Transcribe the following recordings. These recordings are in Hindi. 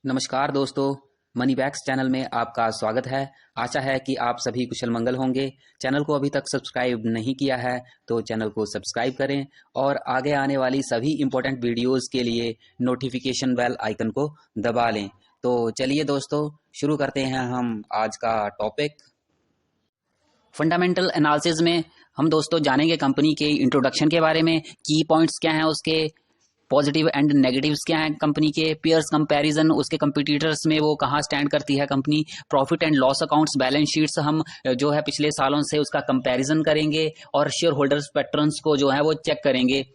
नमस्कार दोस्तों, मनी बैग्स चैनल में आपका स्वागत है। आशा है कि आप सभी कुशल मंगल होंगे। चैनल को अभी तक सब्सक्राइब नहीं किया है तो चैनल को सब्सक्राइब करें और आगे आने वाली सभी इम्पोर्टेंट वीडियोस के लिए नोटिफिकेशन बेल आइकन को दबा लें। तो चलिए दोस्तों, शुरू करते हैं हम आज का टॉपिक। फंडामेंटल एनालिसिस में हम दोस्तों जानेंगे कंपनी के इंट्रोडक्शन के बारे में, की पॉइंट्स क्या हैं उसके, पॉजिटिव एंड नेगेटिव्स क्या हैं कंपनी के, पेयर्स कंपैरिजन, उसके कंपटीटर्स में वो कहाँ स्टैंड करती है company, profit and loss accounts, balance sheets हम जो है पिछले सालों से उसका कंपैरिजन करेंगे और शेयर होल्डर्स पैटर्न्स को जो है वो चेक करेंगे।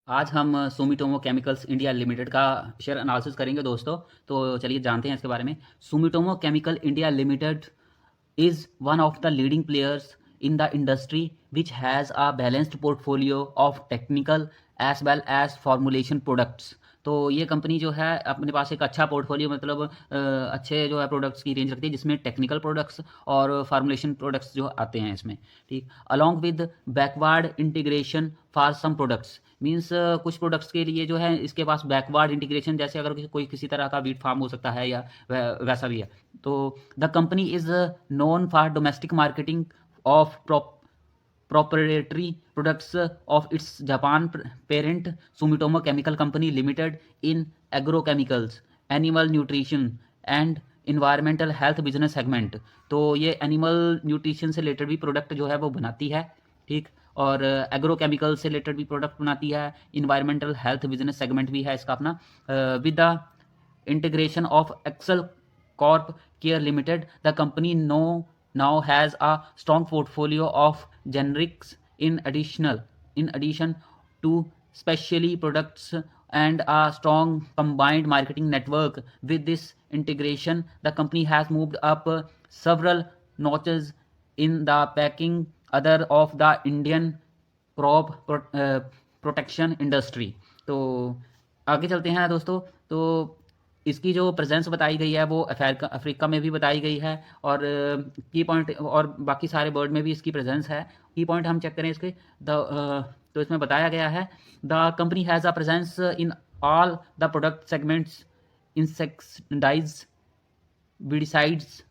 आज हम सुमिटोमो केमिकल्स इंडिया लिमिटेड का शेयर एनालिसिस करेंगे दोस्तों। तो चलिए जानते हैं इसके बारे में। Sumitomo chemical India limited is one of the leading players in the industry which has a balanced portfolio of technical as well as formulation products। तो ये कंपनी जो है अपने पास एक अच्छा पोर्टफोलियो मतलब अच्छे जो है प्रोडक्ट्स की रेंज रखती है, जिसमें टेक्निकल प्रोडक्ट्स और फार्मुलेशन प्रोडक्ट्स जो आते हैं इसमें, ठीक। Along with backward integration for some products, means कुछ प्रोडक्ट्स के लिए जो है इसके पास बैकवर्ड इंटीग्रेशन, जैसे अगर कोई किसी तरह का वीट फार्म हो सकता है या वैसा भी है। तो the company is known for domestic marketing of proprietary products of its Japan parent Sumitomo Chemical Company Limited in agrochemicals, animal nutrition and environmental health business segment। तो ये एनिमल न्यूट्रिशन से रिलेटेड भी प्रोडक्ट जो है वो बनाती है, ठीक। और एग्रोकेमिकल से रिलेटेड भी प्रोडक्ट बनाती है, इन्वायरमेंटल हेल्थ बिजनेस सेगमेंट भी है इसका अपना। With the integration of Excel Corp Care Limited, the company now has a strong portfolio of generics in addition to specialty products and a strong combined marketing network. With this integration, the company has moved up several notches in the packing other of the Indian crop protection industry. तो आगे चलते हैं दोस्तों। तो इसकी जो प्रेजेंस बताई गई है वो अफ्रीका में भी बताई गई है, और की पॉइंट और बाकी सारे वर्ल्ड में भी इसकी प्रेजेंस है। की पॉइंट हम चेक करें इसके तो इसमें बताया गया है the company has a presence in all the product segments, insecticides, weedicides,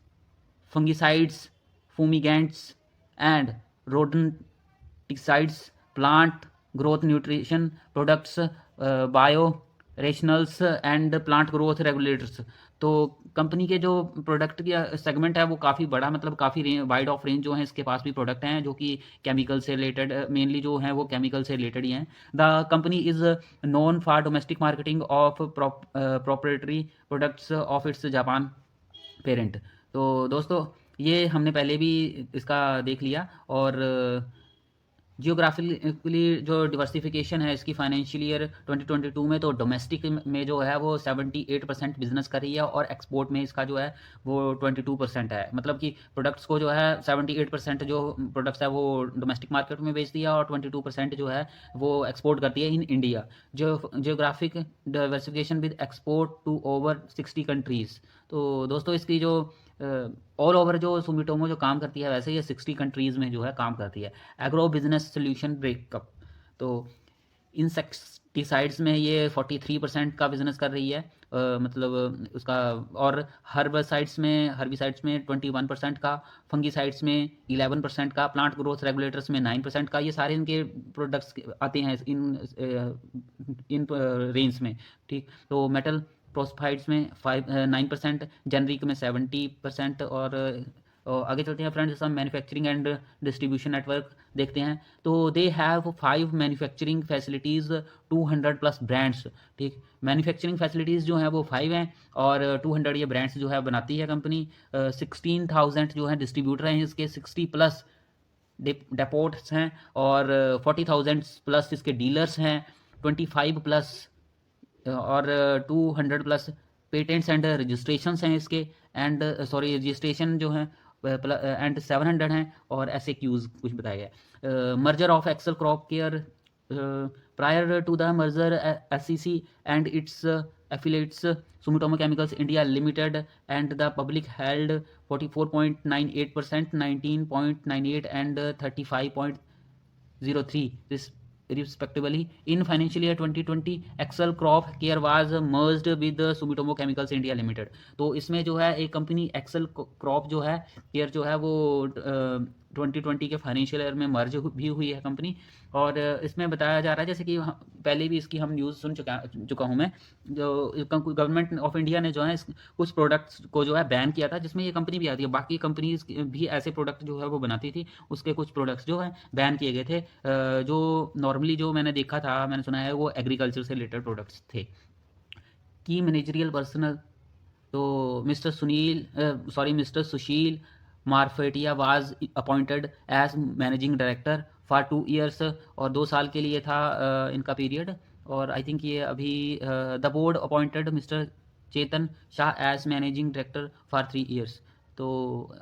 fungicides, fumigants and rodenticides, plant growth nutrition products, bio rationals and plant growth regulators. तो कंपनी के जो प्रोडक्ट की सेगमेंट है वो काफ़ी बड़ा, मतलब काफ़ी वाइड ऑफ रेंज जो है इसके पास भी प्रोडक्ट हैं जो कि केमिकल से रिलेटेड, मेनली जो हैं वो केमिकल से रिलेटेड ही हैं। The company is known for domestic marketing of proprietary products of its Japan parent. तो दोस्तों ये हमने पहले भी इसका देख लिया। और जियोग्राफिकली जो डिवर्सिफिकेशन है इसकी फाइनेंशियल ईयर 2022 में, तो डोमेस्टिक में जो है वो 78% बिजनेस कर रही है और एक्सपोर्ट में इसका जो है वो 22% है। मतलब कि प्रोडक्ट्स को जो है 78% जो प्रोडक्ट्स है वो डोमेस्टिक मार्केट में बेचती है और 22% जो है वो एक्सपोर्ट करती है इन इंडिया। जो geographic diversification with export to over 60 countries. तो दोस्तों इसकी जो ऑल ओवर जो सुमिटोमो जो काम करती है, वैसे ये 60 कंट्रीज़ में जो है काम करती है। एग्रो बिजनेस सोल्यूशन ब्रेकअप, तो इंसेक्टिसाइड्स में ये 43% का बिजनेस कर रही है, मतलब उसका। और हर्बिसाइड्स में 21% का, फंगिसाइड्स में 11% का, प्लांट ग्रोथ रेगुलेटर्स में 9% का। ये सारे इनके प्रोडक्ट्स आते हैं इन रेंज में, ठीक। तो मेटल प्रोस्पाइड्स में 9%, जेनरिक में 70%। और आगे चलते हैं फ्रेंड्स, हम मैन्युफैक्चरिंग एंड डिस्ट्रीब्यूशन नेटवर्क देखते हैं। तो they have 5 manufacturing facilities, 200+ brands, ठीक। मैन्युफैक्चरिंग फैसिलिटीज़ जो हैं वो 5 हैं और 200 ये ब्रांड्स जो है बनाती है कंपनी। 16,000 जो है डिस्ट्रीब्यूटर हैं इसके, 60+ डेपोट्स हैं और 40,000+ इसके डीलर्स हैं, 25+ और 200+ पेटेंट्स एंड रजिस्ट्रेशंस हैं इसके, एंड सॉरी रजिस्ट्रेशन जो हैं एंड 700 हैं, और ऐसे क्यूज़ कुछ बताया गया। Merger of Excel Crop Care, prior to the merger SCC and its affiliates Sumitomo Chemicals India Limited and the public held 44.98%, 19.98 and 35.03 respectively. In financial year 2020 Excel Crop Care was merged with Sumitomo Chemicals India Limited. तो इसमें जो है एक कंपनी एक्सेल क्रॉप जो है केयर जो है वो 2020 के फाइनेंशियल ईयर में मर्ज भी हुई है कंपनी। और इसमें बताया जा रहा है, जैसे कि पहले भी इसकी हम न्यूज़ सुन चुका हूँ मैं, जो गवर्नमेंट ऑफ इंडिया ने जो है कुछ प्रोडक्ट्स को जो है बैन किया था, जिसमें ये कंपनी भी आती है। बाकी कंपनीज भी ऐसे प्रोडक्ट जो है वो बनाती थी, उसके कुछ प्रोडक्ट्स जो है बैन किए गए थे। जो नॉर्मली जो मैंने देखा था, मैंने सुना है वो एग्रीकल्चर से रिलेटेड प्रोडक्ट्स थे। की मैनेजरियल पर्सनल, तो mister Sushil Marfatia was appointed as managing director for 2 years, और 2 साल के लिए था इनका पीरियड। और आई थिंक ये अभी the board appointed mister Chetan Shah as managing director for 3 years. तो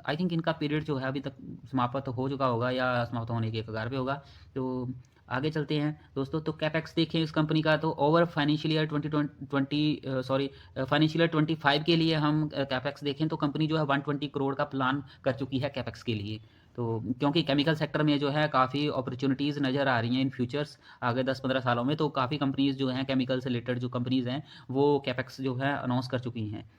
आई थिंक इनका पीरियड जो है अभी तक समाप्त हो चुका होगा या समाप्त होने के कगार पे होगा। तो आगे चलते हैं दोस्तों। तो कैपेक्स देखें इस कंपनी का, तो over financial year 2020 sorry financial year 25 के लिए हम कैपेक्स देखें तो कंपनी जो है 120 करोड़ का प्लान कर चुकी है कैपेक्स के लिए। तो क्योंकि केमिकल सेक्टर में जो है काफ़ी अपॉर्चुनिटीज़ नज़र आ रही हैं इन फ्यूचर्स आगे 10-15 सालों में, तो काफ़ी कंपनीज़ जो हैं केमिकल से रिलेटेड जो कंपनीज़ हैं वो कैपेक्स जो है अनाउंस कर चुकी हैं।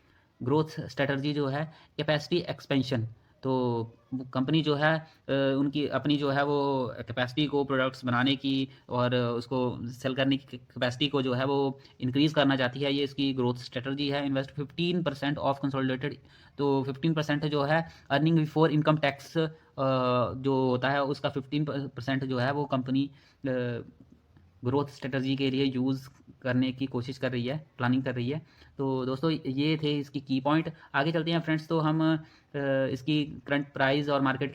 ग्रोथ स्ट्रेटजी जो है कैपेसिटी एक्सपेंशन, तो कंपनी जो है उनकी अपनी जो है वो कैपेसिटी को प्रोडक्ट्स बनाने की और उसको सेल करने की कैपेसिटी को जो है वो इंक्रीज़ करना चाहती है, ये इसकी ग्रोथ स्ट्रेटजी है। इन्वेस्ट 15% ऑफ कंसोलिडेटेड, तो 15% जो है अर्निंग बिफोर इनकम टैक्स जो होता है उसका 15% जो है वो कंपनी ग्रोथ स्ट्रेटजी के लिए यूज़ करने की कोशिश कर रही है, प्लानिंग कर रही है। तो दोस्तों ये थे इसकी की पॉइंट। आगे चलते हैं फ्रेंड्स, तो हम इसकी करंट प्राइस और मार्केट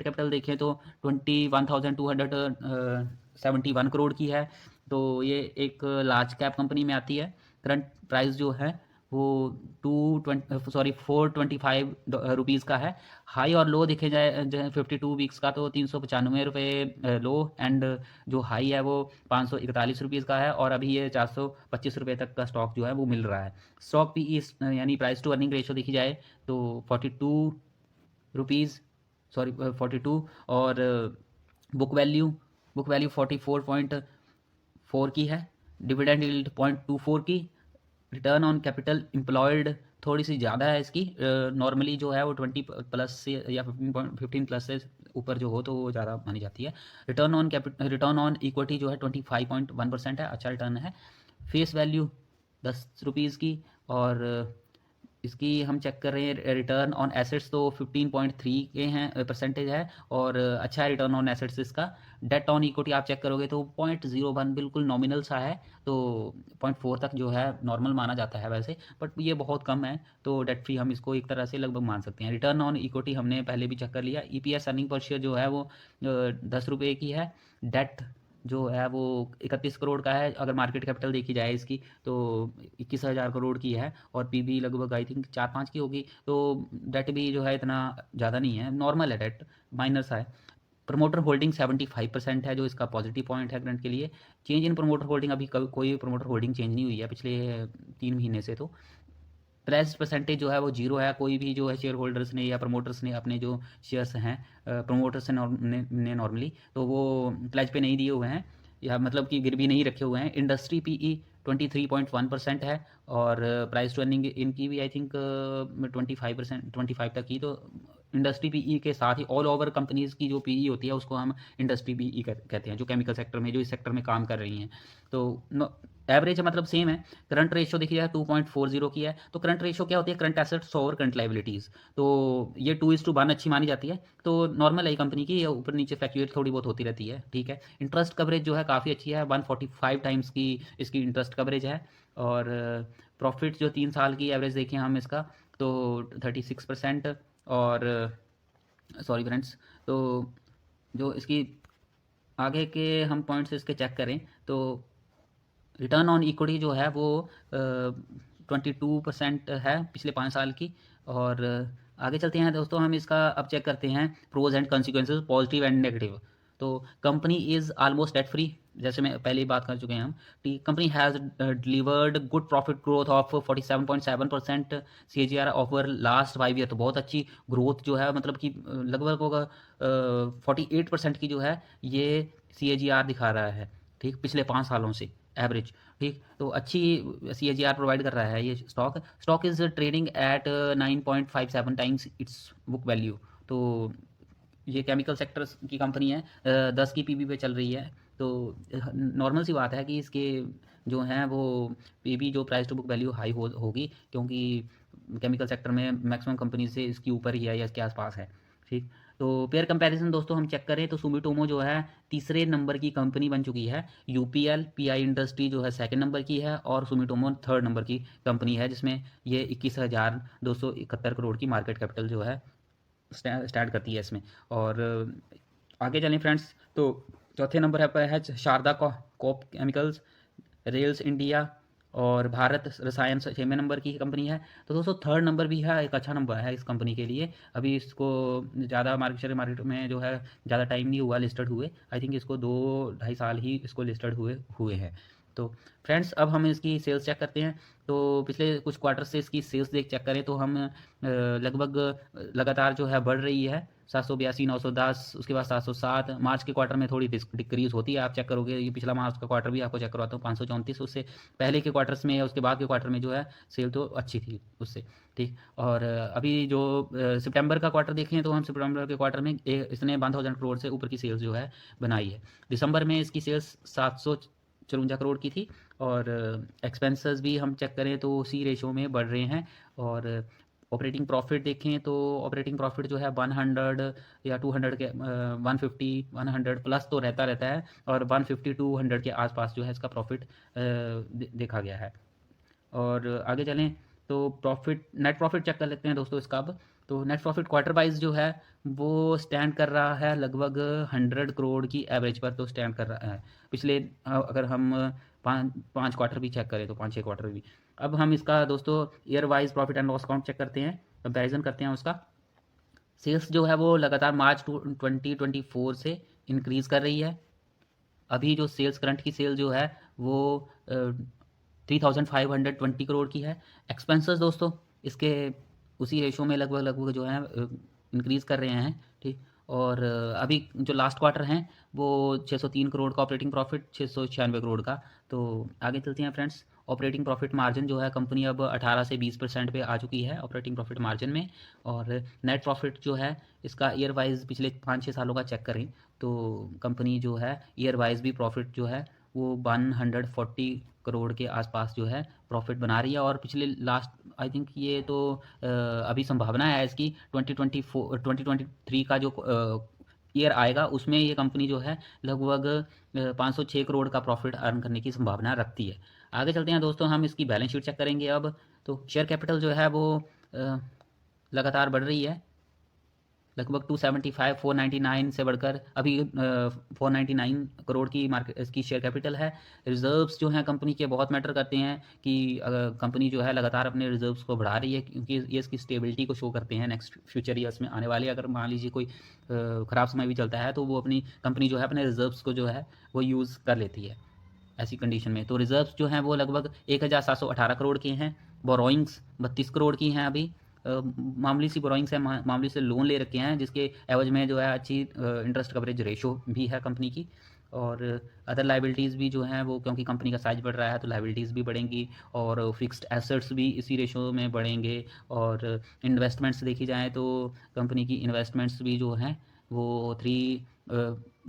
कैपिटल देखें तो 21,271 करोड़ की है। तो ये एक लार्ज कैप कंपनी में आती है। करंट प्राइस जो है वो 425 रुपीज़ का है। हाई और लो देखे जाए जो है 52 वीक्स का, तो 395 रुपये लो, एंड जो हाई है वो 541 रुपीज़ का है, और अभी ये 425 रुपये तक का स्टॉक जो है वो मिल रहा है। स्टॉक पी यानी प्राइस टू अर्निंग रेशो देखी जाए तो 42, और बुक वैल्यू 44.4 की है। डिविडेंड यील्ड 0.24 की। रिटर्न ऑन कैपिटल एम्प्लॉयड थोड़ी सी ज़्यादा है इसकी, नॉर्मली जो है वो 20+ से या 15+ से ऊपर जो हो तो वो ज़्यादा मानी जाती है। रिटर्न ऑन इक्विटी जो है 25.1% है, अच्छा रिटर्न है। फेस वैल्यू 10 रुपीज़ की, और इसकी हम चेक कर रहे हैं रिटर्न ऑन एसेट्स तो 15.3 के हैं परसेंटेज है, और अच्छा है रिटर्न ऑन एसेट्स इसका। डेट ऑन इक्विटी आप चेक करोगे तो 0.01 बिल्कुल नॉमिनल सा है, तो 0.4 तक जो है नॉर्मल माना जाता है वैसे, बट ये बहुत कम है, तो डेट फ्री हम इसको एक तरह से लगभग मान सकते हैं। रिटर्न ऑन इक्विटी हमने पहले भी चेक कर लिया। EPS अर्निंग पर शेयर जो है वो 10 रुपये की है। डेट जो है वो 31 करोड़ का है। अगर मार्केट कैपिटल देखी जाए इसकी तो 21,000 करोड़ की है, और PB लगभग आई थिंक 4-5 की होगी। तो डेट भी जो है इतना ज़्यादा नहीं है, नॉर्मल है, डेट माइनर सा है। प्रमोटर होल्डिंग 75% है, जो इसका पॉजिटिव पॉइंट है करंट के लिए। चेंज इन प्रमोटर होल्डिंग, अभी कोई प्रमोटर होल्डिंग चेंज नहीं हुई है पिछले 3 महीने से। तो प्लेस परसेंटेज जो है वो 0 है। कोई भी जो है शेयर होल्डर्स ने या प्रमोटर्स ने अपने जो शेयर्स हैं प्रमोटर्स ने नॉर्मली तो वो प्लेज पे नहीं दिए हुए हैं, या मतलब कि गिरवी नहीं रखे हुए हैं। इंडस्ट्री PE 23.1% है, और प्राइस टू अर्निंग इनकी भी आई थिंक 25 तक की। तो इंडस्ट्री PE के साथ ही ऑल ओवर कंपनीज़ की जो PE होती है उसको हम इंडस्ट्री PE कहते हैं, जो केमिकल सेक्टर में जो इस सेक्टर में काम कर रही हैं। तो एवरेज मतलब सेम है। करंट रेशो देखिए जाए 2.40 की है। तो करंट रेशो क्या होती है? Current assets over current liabilities. तो ये 2:1 अच्छी मानी जाती है। तो नॉर्मल है कंपनी की, ऊपर नीचे फ्लैक्चुएट थोड़ी बहुत होती रहती है, ठीक है। इंटरेस्ट कवरेज जो है काफ़ी अच्छी है, 145 टाइम्स की इसकी इंटरेस्ट कवरेज है। और प्रॉफिट जो 3 साल की एवरेज देखें हम इसका तो 36%। और सॉरी फ्रेंड्स, तो जो इसकी आगे के हम पॉइंट्स इसके चेक करें तो रिटर्न ऑन इक्विटी जो है वो 22% है पिछले 5 साल की। और आगे चलते हैं दोस्तों, हम इसका अब चेक करते हैं pros and consequences, positive and negative. तो company is almost debt free, जैसे मैं पहले ही बात कर चुके हैं हम। Company has delivered good profit growth of 47.7% CAGR over last 5 year. तो बहुत अच्छी ग्रोथ जो है, मतलब कि लगभग होगा 48% की जो है ये CAGR दिखा रहा है, ठीक, पिछले 5 सालों से एवरेज। ठीक, तो अच्छी CAGR प्रोवाइड कर रहा है ये stock is trading at 9.57 times it's book value. तो ये केमिकल सेक्टर की कंपनी है, 10 की पीबी पे चल रही है। तो नॉर्मल सी बात है कि इसके जो हैं वो पीबी जो price to book value high होगी, क्योंकि केमिकल सेक्टर में मैक्सिमम कंपनी से इसकी ऊपर ही है या इसके आसपास है। ठीक, तो पेयर कंपैरिजन दोस्तों हम चेक करें तो सुमिटोमो जो है तीसरे नंबर की कंपनी बन चुकी है, यूपीएल पीआई इंडस्ट्री जो है सेकंड नंबर की है, और सुमिटोमो थर्ड नंबर की कंपनी है, जिसमें ये 21,271 करोड़ की मार्केट कैपिटल जो है स्टार्ट करती है इसमें। और आगे चलें फ्रेंड्स, तो चौथे नंबर पर है Sharda crop chemicals, Rallis India और भारत रसायन 6वें नंबर की कंपनी है। तो दोस्तों थर्ड नंबर भी है, एक अच्छा नंबर है इस कंपनी के लिए। अभी इसको ज़्यादा मार्केट में जो है ज़्यादा टाइम नहीं हुआ लिस्टेड हुए, आई थिंक इसको 2-2.5 साल ही इसको लिस्टेड हुए हैं। तो फ्रेंड्स अब हम इसकी सेल्स चेक करते हैं। तो पिछले कुछ क्वार्टर से इसकी सेल्स चेक करें तो हम लगभग लगातार जो है बढ़ रही है, 782, 910, उसके बाद 707। मार्च के क्वार्टर में थोड़ी डिक्रीज होती है, आप चेक करोगे ये पिछला मार्च का क्वार्टर भी आपको चेक करवाता हूँ, 534। उससे पहले के क्वार्टर्स में या उसके बाद के क्वार्टर में जो है सेल तो अच्छी थी उससे। ठीक, और अभी जो सितंबर का क्वार्टर देखें तो हम सितंबर के क्वार्टर में इसने 1,000 करोड़ से ऊपर की सेल्स जो है बनाई है। दिसंबर में इसकी सेल्स 754 करोड़ की थी, और एक्सपेंसेस भी हम चेक करें तो उसी रेशो में बढ़ रहे हैं। और ऑपरेटिंग प्रॉफिट देखें तो ऑपरेटिंग प्रॉफिट जो है 100 या 200 के 150 100 प्लस तो रहता है, और 150-200 के आसपास जो है इसका प्रॉफिट देखा गया है। और आगे चलें तो नेट प्रॉफिट चेक कर लेते हैं दोस्तों इसका अब। तो नेट प्रॉफिट क्वार्टर वाइज जो है वो स्टैंड कर रहा है लगभग 100 करोड़ की एवरेज पर, तो स्टैंड कर रहा है पिछले अगर हम पाँच क्वार्टर भी चेक करें तो 5-6 क्वार्टर भी। अब हम इसका दोस्तों year wise profit and loss account check करते हैं, कंपैरिजन करते हैं उसका। सेल्स जो है वो लगातार मार्च 2024 से इंक्रीज़ कर रही है। अभी जो सेल्स करंट की सेल जो है वो 3,520 करोड़ की है। एक्सपेंसेस दोस्तों इसके उसी रेशो में लगभग जो है इंक्रीज़ कर रहे हैं। ठीक, और अभी जो लास्ट क्वार्टर हैं वो 603 करोड़ का ऑपरेटिंग प्रॉफिट, 696 करोड़ का। तो आगे चलते हैं फ्रेंड्स। ऑपरेटिंग प्रॉफिट मार्जिन जो है कंपनी अब 18 से 20% पे आ चुकी है ऑपरेटिंग प्रॉफिट मार्जिन में। और नेट प्रॉफिट जो है इसका ईयर वाइज पिछले 5-6 सालों का चेक करें तो कंपनी जो है ईयर वाइज भी प्रॉफिट जो है वो 140 करोड़ के आसपास जो है प्रॉफिट बना रही है। और पिछले लास्ट आई थिंक ये तो अभी संभावना है इसकी 2023 का जो ईयर आएगा उसमें ये कंपनी जो है लगभग 506 करोड़ का प्रॉफिट अर्न करने की संभावना रखती है। आगे चलते हैं दोस्तों, हम इसकी बैलेंस शीट चेक करेंगे अब। तो शेयर कैपिटल जो है वो लगातार बढ़ रही है, लगभग 275 499 से बढ़कर अभी 499 करोड़ की मार्केट इसकी शेयर कैपिटल है। रिजर्व्स जो हैं कंपनी के बहुत मैटर करते हैं कि कंपनी जो है लगातार अपने रिजर्व्स को बढ़ा रही है, क्योंकि ये इसकी स्टेबिलिटी को शो करते हैं नेक्स्ट फ्यूचर ईयर्स में आने वाले। अगर मान लीजिए कोई ख़राब समय भी चलता है तो वो अपनी कंपनी जो है अपने रिजर्व्स को जो है वो यूज़ कर लेती है ऐसी कंडीशन में। तो रिजर्व्स जो हैं वो लगभग 1,718 करोड़ के हैं। बोरोइंग्स 32 करोड़ की हैं अभी। मामूली सी बोरोइंग्स है, मामूली से लोन ले रखे हैं जिसके एवज में जो है अच्छी इंटरेस्ट कवरेज रेशो भी है कंपनी की। और अदर लाइबिलिटीज़ भी जो हैं वो, क्योंकि कंपनी का साइज बढ़ रहा है तो लाइबिलिटीज़ भी बढ़ेंगी, और फिक्स्ड एसेट्स भी इसी रेशो में बढ़ेंगे। और इन्वेस्टमेंट्स देखी जाए तो कंपनी की इन्वेस्टमेंट्स भी जो हैं वो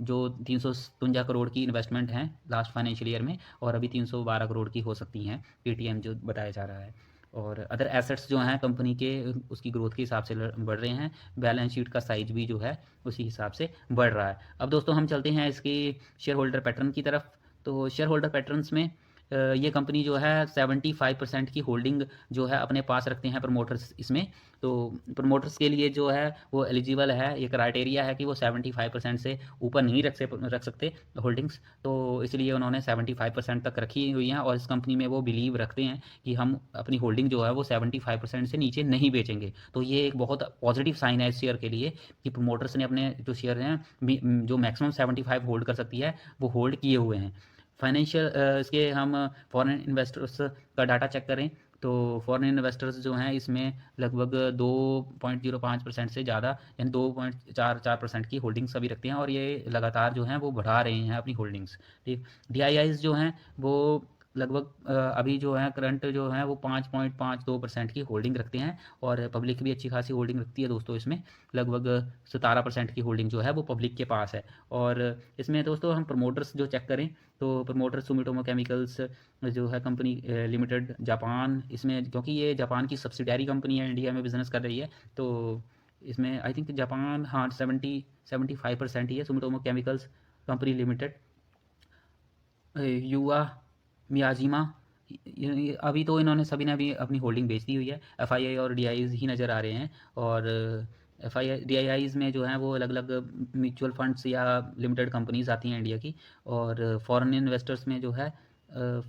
जो 357 करोड़ की इन्वेस्टमेंट हैं लास्ट फाइनेंशियल ईयर में, और अभी 312 करोड़ की हो सकती हैं पेटीएम जो बताया जा रहा है। और अदर एसेट्स जो हैं कंपनी के उसकी ग्रोथ के हिसाब से बढ़ रहे हैं। बैलेंस शीट का साइज भी जो है उसी हिसाब से बढ़ रहा है। अब दोस्तों हम चलते हैं इसके शेयर होल्डर पैटर्न की तरफ। तो शेयर होल्डर पैटर्न्स में ये कंपनी जो है 75% की होल्डिंग जो है अपने पास रखते हैं प्रमोटर्स इसमें। तो प्रमोटर्स के लिए जो है वो एलिजिबल है, ये क्राइटेरिया है कि वो 75% से ऊपर नहीं रख सकते होल्डिंग्स। तो इसलिए उन्होंने 75% तक रखी हुई हैं, और इस कंपनी में वो बिलीव रखते हैं कि हम अपनी होल्डिंग जो है वो 75% से नीचे नहीं बेचेंगे। तो ये एक बहुत पॉजिटिव साइन है इस शेयर के लिए कि प्रमोटर्स ने अपने जो शेयर हैं जो मैक्सिमम 75 होल्ड कर सकती है वो होल्ड किए हुए हैं। फाइनेंशियल इसके हम फॉरेन इन्वेस्टर्स का डाटा चेक करें तो फॉरेन इन्वेस्टर्स जो हैं इसमें लगभग 2.05% से ज़्यादा यानी 2.44% की होल्डिंग्स अभी रखते हैं, और ये लगातार जो हैं वो बढ़ा रहे हैं अपनी होल्डिंग्स। ठीक, DIIs जो हैं वो लगभग अभी जो है करंट जो है वो 5.52% की होल्डिंग रखते हैं, और पब्लिक भी अच्छी खासी होल्डिंग रखती है दोस्तों। इसमें लगभग 17% की होल्डिंग जो है वो पब्लिक के पास है। और इसमें दोस्तों हम प्रमोटर्स जो चेक करें तो प्रमोटर सुमिटोमो केमिकल्स जो है कंपनी लिमिटेड जापान, इसमें क्योंकि ये जापान की सब्सिडियरी कंपनी है, इंडिया में बिजनेस कर रही है, तो इसमें आई थिंक जापान, हाँ 75% ही है सुमिटोमो केमिकल्स कंपनी लिमिटेड। युवा मियाजिमा, अभी तो इन्होंने सभी ने अभी अपनी होल्डिंग बेच दी हुई है। FII और DIIs ही नज़र आ रहे हैं, और FII DIIs में जो है वो अलग अलग म्यूचुअल फंड्स या लिमिटेड कंपनीज आती हैं इंडिया की। और फॉरेन इन्वेस्टर्स में जो है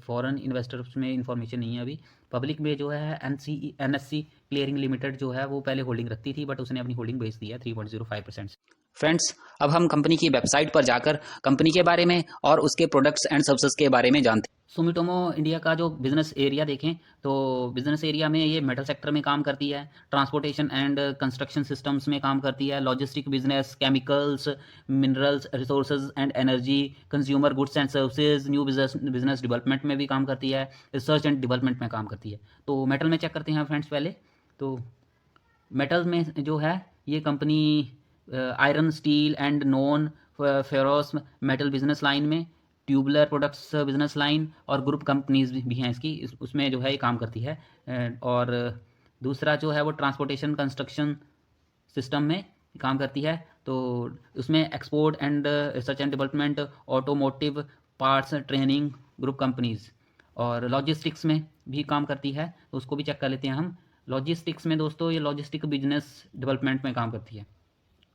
फॉरेन इन्वेस्टर्स में इंफॉर्मेशन नहीं है अभी। पब्लिक में जो है NSC क्लियरिंग लिमिटेड जो है वो पहले होल्डिंग रखती थी, बट उसने अपनी होल्डिंग बेच दी है 3.05%। फ्रेंड्स, अब हम कंपनी की वेबसाइट पर जाकर कंपनी के बारे में और उसके प्रोडक्ट्स एंड सर्विसेज के बारे में जानते हैं। सुमिटोमो इंडिया का जो बिजनेस एरिया देखें तो बिजनेस एरिया में ये मेटल सेक्टर में काम करती है, ट्रांसपोर्टेशन एंड कंस्ट्रक्शन सिस्टम्स में काम करती है, logistic business, chemicals, minerals, resources and energy, consumer goods and services, new business development में भी काम करती है, रिसर्च एंड डेवलपमेंट में काम करती है। तो मेटल में चेक करते हैं फ्रेंड्स पहले। तो मेटल में जो है ये company iron, steel and non ferrous metal business line में, ट्यूबुलर प्रोडक्ट्स बिजनेस लाइन और ग्रुप कंपनीज भी हैं इसकी, उसमें जो है ये काम करती है। और दूसरा जो है वो ट्रांसपोर्टेशन कंस्ट्रक्शन सिस्टम में काम करती है, तो उसमें export and research and development, automotive parts training group companies, और लॉजिस्टिक्स में भी काम करती है, तो उसको भी चेक कर लेते हैं हम। लॉजिस्टिक्स में दोस्तों ये लॉजिस्टिक बिजनेस डेवलपमेंट में काम करती है।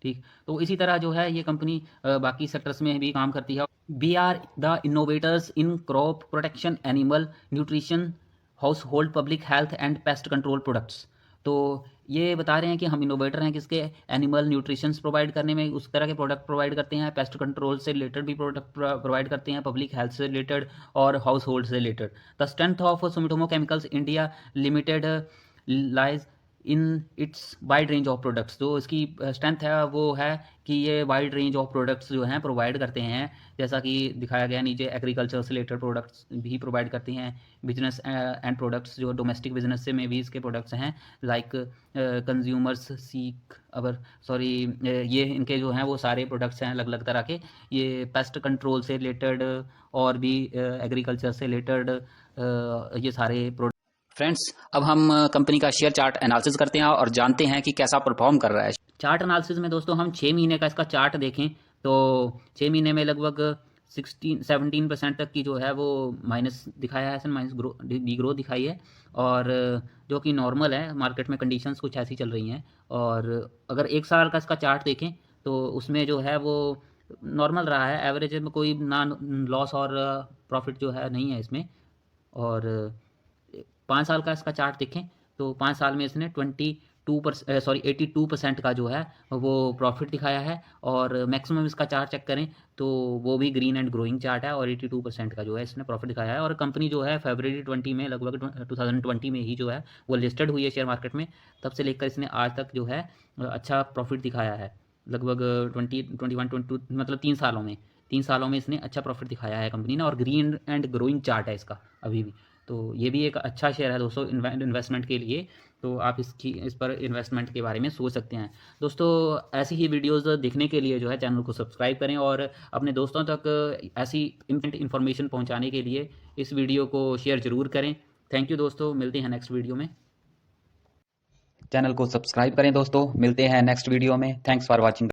ठीक, तो इसी तरह जो है ये कंपनी बाकी सेक्टर्स में भी काम करती है। We are the innovators in crop protection, animal nutrition, household public health and pest control products. तो ये बता रहे हैं कि हम इनोवेटर हैं किसके, एनिमल न्यूट्रिशंस प्रोवाइड करने में, उस तरह के प्रोडक्ट प्रोवाइड करते हैं, पेस्ट कंट्रोल से रिलेटेड भी प्रोडक्ट प्रोवाइड करते हैं, पब्लिक हेल्थ से रिलेटेड और हाउस होल्ड से related. The strength of Sumitomo Chemicals India limited lies in its wide range of products. जो इसकी स्ट्रेंथ है वो है कि ये वाइड रेंज ऑफ प्रोडक्ट्स जो हैं प्रोवाइड करते हैं, जैसा कि दिखाया गया नीचे। एग्रीकल्चर से रिलेटेड प्रोडक्ट्स भी प्रोवाइड करते हैं, बिजनेस एंड प्रोडक्ट्स जो डोमेस्टिक बिजनेस से में भी इसके प्रोडक्ट्स हैं, लाइक कंज्यूमर्स सीक अबर सॉरी, ये इनके जो हैं वो सारे प्रोडक्ट्स हैं अलग अलग तरह के। ये पेस्ट कंट्रोल से रिलेटेड और भी एग्रीकल्चर से रिलेटेड ये सारे प्रोडक्ट। फ्रेंड्स, अब हम कंपनी का शेयर चार्ट एनालिसिस करते हैं और जानते हैं कि कैसा परफॉर्म कर रहा है। चार्ट एनालिसिस में दोस्तों हम 6 महीने का इसका चार्ट देखें तो 6 महीने में लगभग 17% तक की जो है वो माइनस दिखाया है, माइनस डी ग्रोथ दिखाई है, और जो कि नॉर्मल है, मार्केट में कंडीशंस कुछ ऐसी चल रही हैं। और अगर 1 साल का इसका चार्ट देखें तो उसमें जो है वो नॉर्मल रहा है, एवरेज में कोई ना लॉस और प्रॉफिट जो है नहीं है इसमें। और 5 साल का इसका चार्ट देखें तो 5 साल में इसने 82% का जो है वो प्रॉफिट दिखाया है, और मैक्सिमम इसका चार्ट चेक करें तो वो भी ग्रीन एंड ग्रोइंग चार्ट है, और 82% का जो है इसने प्रॉफिट दिखाया है। और कंपनी जो है फरवरी 20 में, लगभग 2020 में ही जो है वो लिस्टेड हुई है शेयर मार्केट में, तब से लेकर इसने आज तक जो है अच्छा प्रॉफिट दिखाया है, लगभग 21-22 मतलब 3 सालों में इसने अच्छा प्रॉफिट दिखाया है कंपनी ने, और ग्रीन एंड ग्रोइंग चार्ट है इसका अभी भी। तो ये भी एक अच्छा शेयर है दोस्तों इन्वेस्टमेंट के लिए, तो आप इस पर इन्वेस्टमेंट के बारे में सोच सकते हैं। दोस्तों, ऐसी ही वीडियोस देखने के लिए जो है चैनल को सब्सक्राइब करें, और अपने दोस्तों तक ऐसी इन्फॉर्मेशन पहुंचाने के लिए इस वीडियो को शेयर ज़रूर करें। थैंक यू दोस्तों, मिलते हैं नेक्स्ट वीडियो में। चैनल को सब्सक्राइब करें दोस्तों, मिलते हैं नेक्स्ट वीडियो में। Thanks for watching.